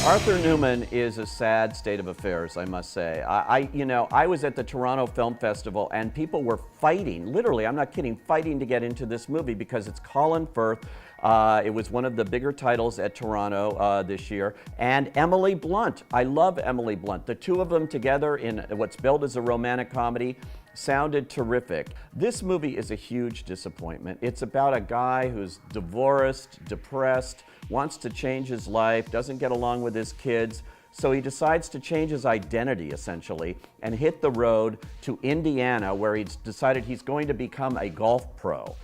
Arthur Newman is a sad state of affairs, I must say. I was at the Toronto Film Festival and people were fighting, literally, I'm not kidding, fighting to get into this movie because it's Colin Firth. It was one of the bigger titles at Toronto this year. And Emily Blunt. I love Emily Blunt. The two of them together in what's billed as a romantic comedy sounded terrific. This movie is a huge disappointment. It's about a guy who's divorced, depressed, wants to change his life, doesn't get along with his kids, so he decides to change his identity, essentially, and hit the road to Indiana, where he's decided he's going to become a golf pro.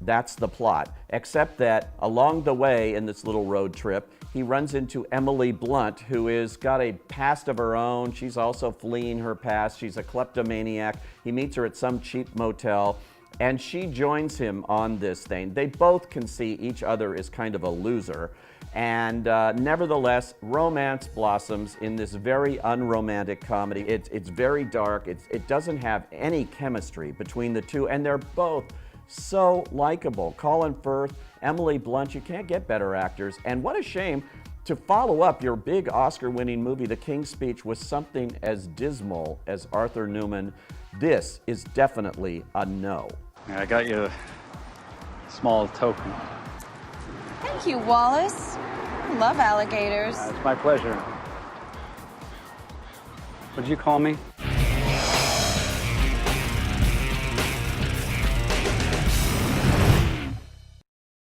That's the plot, except that along the way in this little road trip, he runs into Emily Blunt, who has got a past of her own. She's also fleeing her past. She's a kleptomaniac. He meets her at some cheap motel, and she joins him on this thing. They both can see each other as kind of a loser, and nevertheless, romance blossoms in this very unromantic comedy. It's very dark. It doesn't have any chemistry between the two, and they're both so likable. Colin Firth, Emily Blunt, you can't get better actors. And what a shame to follow up your big Oscar-winning movie, The King's Speech, with something as dismal as Arthur Newman. This is definitely a no. I got you a small token. Thank you, Wallace. I love alligators. It's my pleasure. What'd you call me?